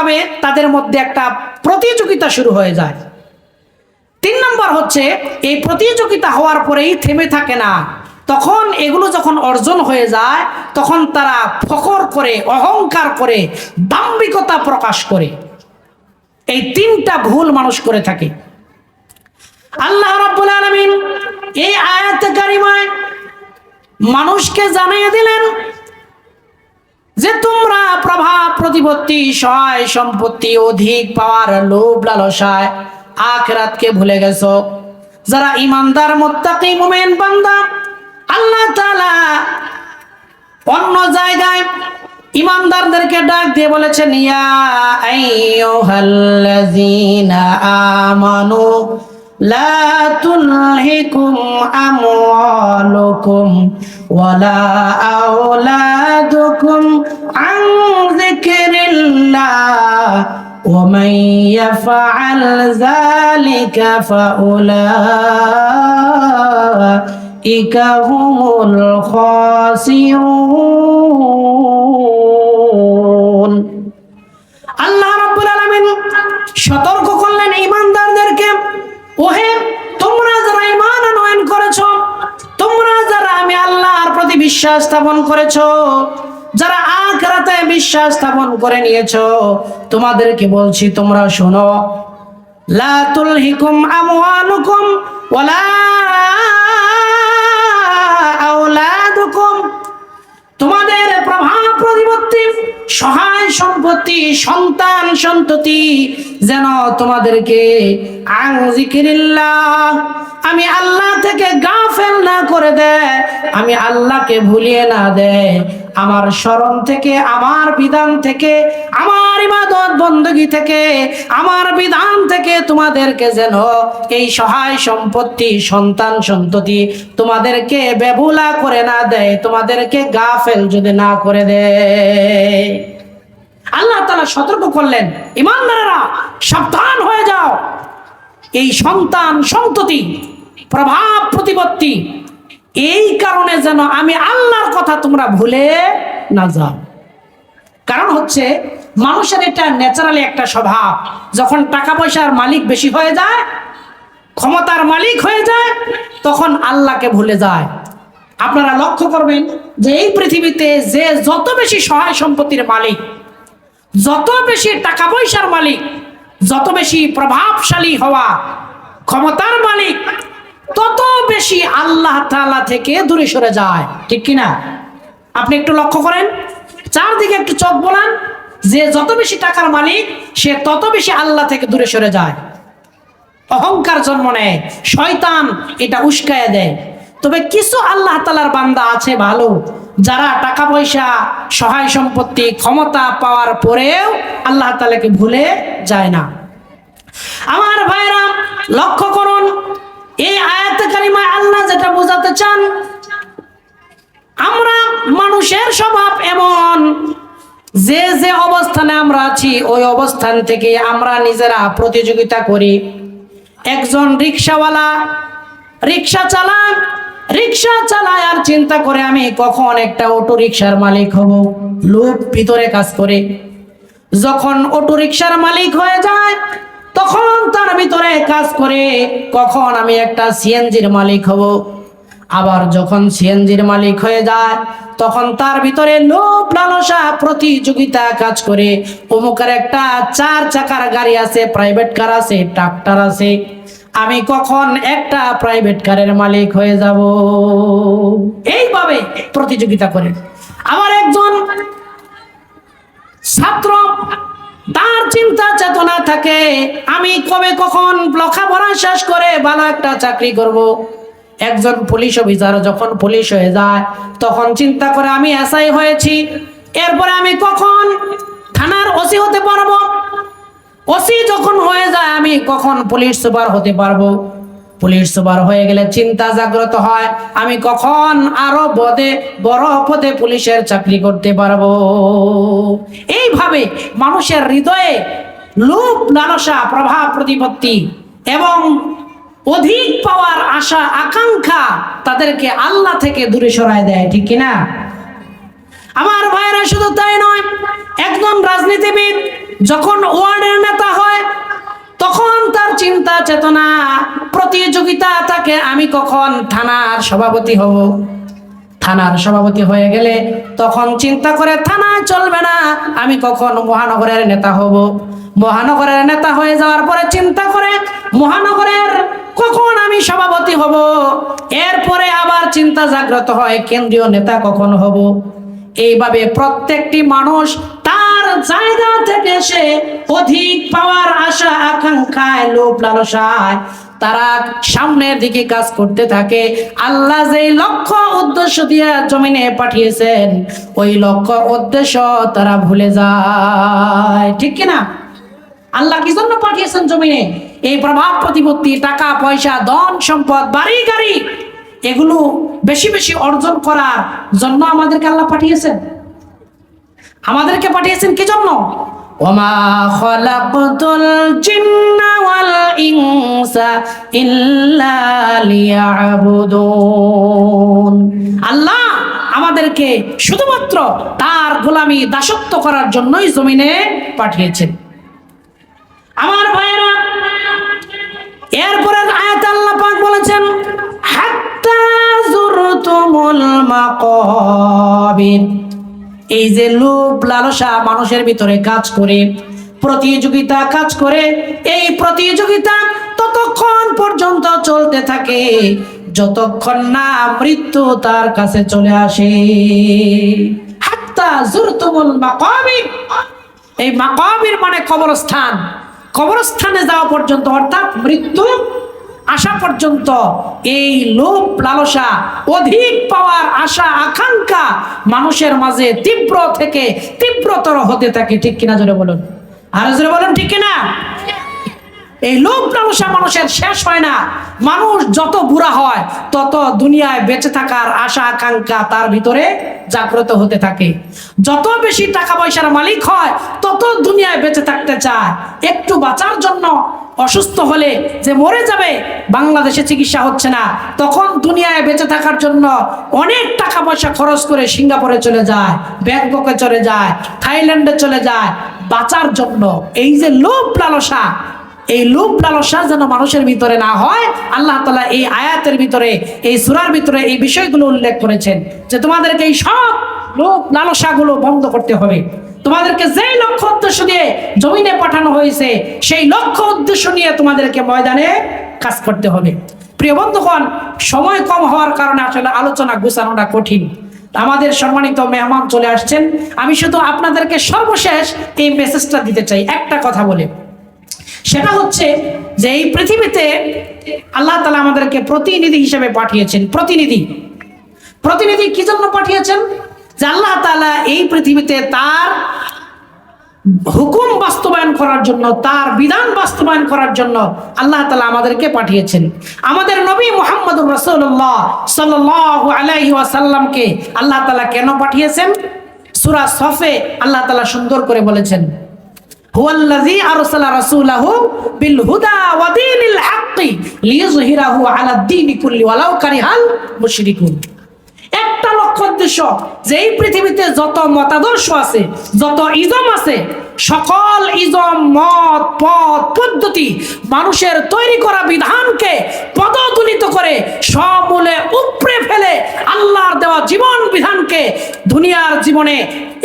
ভাবে তাদের মধ্যে একটা প্রতিযোগিতা শুরু হয়ে যায়। 3 নম্বর হচ্ছে এই প্রতিযোগিতা হওয়ার পরেই থেমে থাকে না, তখন এগুলো যখন অর্জন হয়ে যায় তখন তারা ফখর করে, অহংকার করে, দাম্ভিকতা প্রকাশ করে। এই 3টা ভুল মানুষ করে থাকে। আল্লাহ রাব্বুল আলামিন এই আয়াতে কারিমায় মানুষকে জানিয়ে দিলেন যে তোমরা প্রভাব প্রতিপত্তি, সহায় সম্পত্তি অধিক পাওয়ার লোভ লালসায় আখিরাতকে ভুলে গেছো। যারা ঈমানদার মুত্তাকি মুমিন বান্দা, আল্লাহ তাআলা অন্য জায়গায় ঈমানদারদেরকে ডাক দিয়ে বলেছেন, ইয়া আইয়ুহাল্লাযীনা আমানু লা তুলহিকুম আমওয়ালুকুম ওয়ালা আওলাদুকুম আন যিকরিল্লাহ ওয়া মান ইয়াফআল যালিকা ফাউলাইকা হুমুল খাসিরুন। আল্লাহ রাব্বুল আলামিন সতর্ক করলেন ঈমানদারদেরকে, ওহে তোমরা যারা ঈমান আনয়ন করেছো, তোমরা যারা আমি আল্লাহর প্রতি বিশ্বাস স্থাপন করেছো, যারা আখিরাতে বিশ্বাস স্থাপন করে নিয়েছো, তোমাদেরকে বলছি তোমরা শোনো, লা তুলহিকুম আমওয়ালুকুম ওয়ালা আওলাদুকুম, তোমাদের প্রভাব প্রতিপত্তি, সহায় সম্পত্তি, সন্তান সন্ততি যেন তোমাদেরকে আন যিকরিল্লাহ, আমি আল্লাহ থেকে গাফেল না করে দেয়, আমি আল্লাহকে ভুলিয়ে না দেয়, আমার স্মরণ থেকে, আমার বিধান থেকে, আমার ইবাদত বندگی থেকে, আমার বিধান থেকে তোমাদেরকে যেন এই সহায় সম্পত্তি, সন্তান সন্ততি তোমাদেরকে বেবুলা করে না দেয়, তোমাদেরকে গাফেল যদি না করে দেয়। আল্লাহ তাআলা সতর্ক করলেন, ঈমানদারেরা সাবধান হয়ে যাও, এই সন্তান সন্ততি, প্রভাব প্রতিপত্তি, এই কারণে যেন আমি আল্লাহর কথা তোমরা ভুলে না যাও। কারণ হচ্ছে মানুষের এটা ন্যাচারালি একটা স্বভাব, যখন টাকা পয়সার মালিক বেশি হয়ে যায়, ক্ষমতার মালিক হয়ে যায়, তখন আল্লাহকে ভুলে যায়। আপনারা লক্ষ্য করবেন যে এই পৃথিবীতে যে যত বেশি সহায় সম্পত্তির মালিক, যত বেশি টাকা পয়সার মালিক, যত বেশি প্রভাবশালী হওয়া ক্ষমতার মালিক, তত বেশি আল্লাহ তাআলা থেকে দূরে সরে যায়। ঠিক কিনা? আপনি একটু লক্ষ্য করেন, চারদিকে একটু চোখ বোলান, যে যত বেশি টাকার মালিক সে তত বেশি আল্লাহ থেকে দূরে সরে যায়, অহংকার জন্ম নেয়, শয়তান এটা উস্কায় দেয়। তবে কিছু আল্লাহ তাআলার বান্দা আছে ভালো, যারা টাকা পয়সা, সহায় সম্পত্তি, ক্ষমতা পাওয়ার পরেও আল্লাহ তাআলাকে ভুলে যায় না। আমার ভাইরা লক্ষ্য করুন, এই আয়াতে কারিমায় আল্লাহ যেটা বোঝাতে চান, আমরা মানুষের স্বভাব এমন, যে যে অবস্থানে আমরা আছি ওই অবস্থান থেকে আমরা নিজেরা প্রতিযোগিতা করি। একজন রিকশাওয়ালা রিকশা চালায় আর চিন্তা করে আমি কখন একটা অটো রিকশার মালিক হব, লোভ ভিতরে কাজ করে। যখন অটো রিকশার মালিক হয়ে যায় তখন তার ভিতরে কাজ করে কখন আমি একটা সিএনজির মালিক হব। আবার যখন সিএনজির মালিক হয়ে যায় তখন তার ভিতরে লোভ লালসা প্রতিযোগিতা কাজ করে, অমুকের একটা 4 চাকার গাড়ি আছে, প্রাইভেট কার আছে, ট্রাক্টর আছে, আমি কখন একটা প্রাইভেট কারের মালিক হয়ে যাব। এইভাবে প্রতিযোগিতা করে। আবার একজন ছাত্র, তার চিন্তা চেতনা থাকে আমি কবে কখন লেখাপড়া শেষ করে ভালো একটা চাকরি করব। একজন পুলিশ অফিসার যখন পুলিশ হয়ে যায় তখন চিন্তা করে আমি এসআই হয়েছি, এরপরে আমি কখন থানার ওসি হতে পারবো। ওসি যখন হয়ে যায় আমি কখন পুলিশ সুপার হতে পারবো। পুলিশ সুপার হয়ে গেলে চিন্তা জাগ্রত হয় আমি কখন আরো বড় পদে পুলিশের চাকরি করতে পারবো। এইভাবে মানুষের হৃদয়ে লোভ লালসা, প্রভাব প্রতিপত্তি এবং অধিক পাওয়ার আশা আকাঙ্ক্ষা তাদেরকে আল্লাহ থেকে দূরে সরায় দেয়। ঠিক কিনা? আমার ভাইরা শুধু তাই নয়, একজন রাজনীতিবিদ যখন ওয়ার্ডের নেতা হয় তখন তার চিন্তা চেতনা প্রতিযোগিতা থাকে, আমি কখন থানার সভাপতি হব। থানার সভাপতি হয়ে গেলে তখন চিন্তা করে থানায় চলবে না, আমি কখন মহানগরের নেতা হব। মহানগরের নেতা হয়ে যাওয়ার পরে চিন্তা করে মহানগরের কখন আমি সভাপতি হব। এরপরে আবার চিন্তা জাগ্রত হয় কেন্দ্রীয় নেতা কখন হব। এইভাবে প্রত্যেকটি মানুষ তার জায়গা থেকে এসে অধিক পাওয়ার আশা আকাঙ্ক্ষায় লোভ লালসায় তারা সামনের দিকে কাজ করতে থাকে। আল্লাহ যে লক্ষ্য উদ্দেশ্য দিয়ে জমিনে পাঠিয়েছেন ওই লক্ষ্য উদ্দেশ্য তারা ভুলে যায়, ঠিক কিনা? আল্লাহ কি জন্য পাঠিয়েছেন জমিনে? এই প্রভাব প্রতিপত্তি, টাকা পয়সা, ধন সম্পদ, বাড়ি গাড়ি এগুলো বেশি বেশি অর্জন করার জন্য আমাদেরকে আল্লাহ পাঠিয়েছেন। আমাদেরকে পাঠিয়েছেন কি জন্য? ওমা খালাকতুল জিন্না ওয়াল ইনসা ইল্লা লিয়াবুদুন। আল্লাহ আমাদেরকে শুধুমাত্র তার গোলামি দাসত্ব করার জন্যই জমিনে পাঠিয়েছেন। আমার ভাইরা, এরপরে আয়াতে আল্লাহ পাক বলেছেন হাত্তা যুরতুমুল মাকাবির। এই যে লোভ লালসা মানুষের ভিতরে কাজ করে, প্রতিযোগিতা কাজ করে, এই প্রতিযোগিতা ততক্ষণ পর্যন্ত চলতে থাকে যতক্ষণ না মৃত্যু তার কাছে চলে আসে। হাত্তা যুরতুমুল মাকাবির, এই মাকাবির মানে কবরস্থান। কবরস্থানে যাওয়া পর্যন্ত অর্থাৎ মৃত্যু আসা পর্যন্ত এই লোভ লালসা, অধিক পাওয়ার আশা আকাঙ্ক্ষা মানুষের মাঝে তীব্র থেকে তীব্রতর হতে থাকে, ঠিক কিনা? জোরে বলুন, আরো জোরে বলুন, ঠিক কিনা? এই লোভ লালসা মানুষের শেষ হয় না। মানুষ যত বুড়া হয় তত দুনিয়ায় বেঁচে থাকার আশা আকাঙ্ক্ষা তার ভিতরে জাগ্রত হতে থাকে। যত বেশি টাকা পয়সার মালিক হয় তত দুনিয়ায় বেঁচে থাকতে চায়। একটু বাঁচার জন্য অসুস্থ হলে যে মরে যাবে, বাংলাদেশে চিকিৎসা হচ্ছে না, তখন দুনিয়ায় বেঁচে থাকার জন্য অনেক টাকা পয়সা খরচ করে সিঙ্গাপুরে চলে যায়, ব্যাংককে চলে যায়, থাইল্যান্ডে চলে যায় বাঁচার জন্য। এই যে লোভ লালসা, এই লোভ লালসা যেন মানুষের ভিতরে না হয়, আল্লাহ তাআলা এই আয়াতের ভিতরে, এই সূরার ভিতরে এই বিষয়গুলো উল্লেখ করেছেন যে তোমাদেরকে এই সব লোভ লালসাগুলো বন্ধ করতে হবে। তোমাদেরকে যেই লক্ষ্য উদ্দেশ্য দিয়ে জমিনে পাঠানো হয়েছে সেই লক্ষ্য উদ্দেশ্য নিয়ে তোমাদেরকে ময়দানে কাজ করতে হবে। প্রিয় বন্ধুগণ, সময় কম হওয়ার কারণে আসলে আলোচনা গোছানোটা কঠিন। আমাদের সম্মানিত মেহমান চলে আসছেন, আমি শুধু আপনাদেরকে সর্বশেষ এই মেসেজটা দিতে চাই একটা কথা বলে। সেটা হচ্ছে যে এই পৃথিবীতে আল্লাহ তাআলা আমাদেরকে প্রতিনিধি হিসেবে পাঠিয়েছেন। প্রতিনিধি কি জন্য পাঠিয়েছেন? যে আল্লাহ তাআলা এই পৃথিবীতে তার হুকুম বাস্তবায়ন করার জন্য, তার বিধান বাস্তবায়ন করার জন্য আল্লাহ তাআলা আমাদেরকে পাঠিয়েছেন। আমাদের নবী মুহাম্মদুর রাসূলুল্লাহ সাল্লাল্লাহু আলাইহি ওয়াসাল্লামকে আল্লাহ তাআলা কেন পাঠিয়েছেন? সূরা সফে আল্লাহ তাআলা সুন্দর করে বলেছেন, হুয়াল্লাযী আরসালা রাসূলাহু বিল হুদা ওয়া দীনিল হাক্কি লিইয়ুযহিরাহু আলাদ দীনি কুল্লি ওয়ালাউ কারিহাল মুশরিকুন। একটা লক্ষ্য উদ্দেশ্য যে এই পৃথিবীতে যত মতাদর্শ আছে, যত ইজম আছে, সকল ইজম, মত, পথ, পদ্ধতি, মানুষের তৈরি করা বিধানকে পদদলিত করে সমূলে উপড়ে ফেলে আল্লাহর দেওয়া জীবন বিধানকে দুনিয়ার জীবনে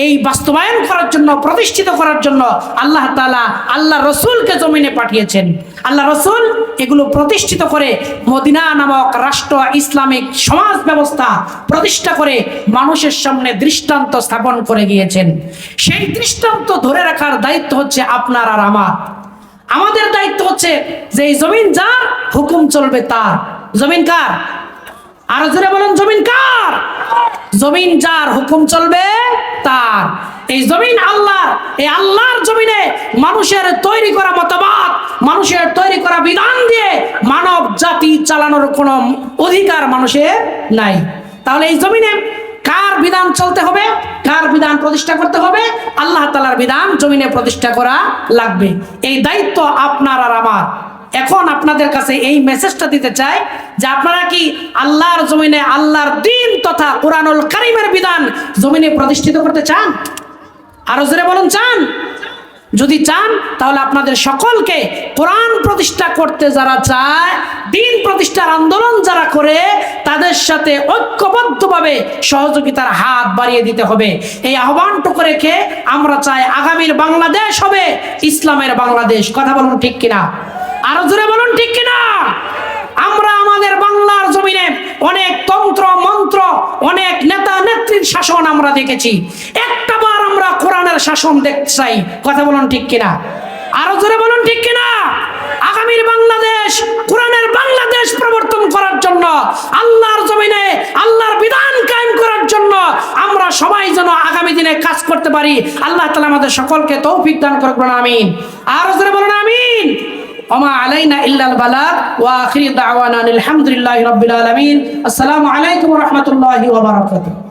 এই বাস্তবায়ন করার জন্য, প্রতিষ্ঠিত করার জন্য আল্লাহ তাআলা আল্লাহ রসুলকে জমিনে পাঠিয়েছেন। আল্লাহ রসুল এগুলো প্রতিষ্ঠিত করে মদিনা নামক রাষ্ট্র, ইসলামিক সমাজ ব্যবস্থা প্রতিষ্ঠা করে মানুষের সামনে দৃষ্টান্ত স্থাপন করে গিয়েছেন। সেই দৃষ্টান্ত ধরে রাখার দায়িত্ব হচ্ছে আপনার আর আমার। আমাদের দায়িত্ব হচ্ছে যে এই জমিন যার, হুকুম চলবে তার। জমিন কার? আরো জোরে বলেন, জমিন কার? জমিন যার, হুকুম চলবে তার। এই জমিন আল্লাহর। এই আল্লাহর জমিনে মানুষের তৈরি করা মতবাদ, মানুষের তৈরি করা বিধান দিয়ে মানব জাতি চালানোর কোনো অধিকার মানুষের নাই। তাহলে এই জমিনে কার বিধান চলতে হবে, কার বিধান প্রতিষ্ঠা করতে হবে? আল্লাহ তাআলার বিধান জমিনে প্রতিষ্ঠা করা লাগবে। এই দায়িত্ব আপনার আর আমার। এখন আপনাদের কাছে এই মেসেজটা দিতে চাই যে আপনারা কি আল্লাহর জমিনে আল্লাহর দ্বীন তথা কুরআনুল কারীমের বিধান জমিনে প্রতিষ্ঠিত করতে চান? আরো জোরে বলুন, চান? যদি চান তাহলে আপনাদের সকলকে কোরআন প্রতিষ্ঠা করতে যারা চায়, দিন প্রতিষ্ঠার আন্দোলন যারা করে, তাদের সাথে ঐক্যবদ্ধভাবে সহযোগিতার হাত বাড়িয়ে দিতে হবে। এই আহ্বানটুকু রেখে আমরা চাই আগামীর বাংলাদেশ হবে ইসলামের বাংলাদেশ। কথা বলুন ঠিক কিনা? আরো জোরে বলুন ঠিক কিনা? আমরা আমাদের বাংলার জমিনে অনেক তন্ত্র মন্ত্র, অনেক নেতা নেত্রীর শাসন আমরা দেখেছি, একটা বার আমরা কোরআনের শাসন দেখতে চাই। কথা বলুন ঠিক কিনা? আরো জোরে বলুন ঠিক কিনা? আগামীর বাংলাদেশ কোরআনের বাংলাদেশ প্রবর্তন করার জন্য, আল্লাহর জমিনে আল্লাহর বিধান কায়েম করার জন্য আমরা সবাই যেন আগামী দিনে কাজ করতে পারি। আল্লাহ তাআলা আমাদের সকলকে তৌফিক দান করুন, আমিন। আরো জোরে বলুন আমিন। ওমা আলাইনা ইল্লাল বালাগ ওয়া আখিরু দাওয়ানা আলহামদুলিল্লাহি রাব্বিল আলামিন। আসসালামু আলাইকুম ওয়া রাহমাতুল্লাহি ওয়া বারাকাতুহু।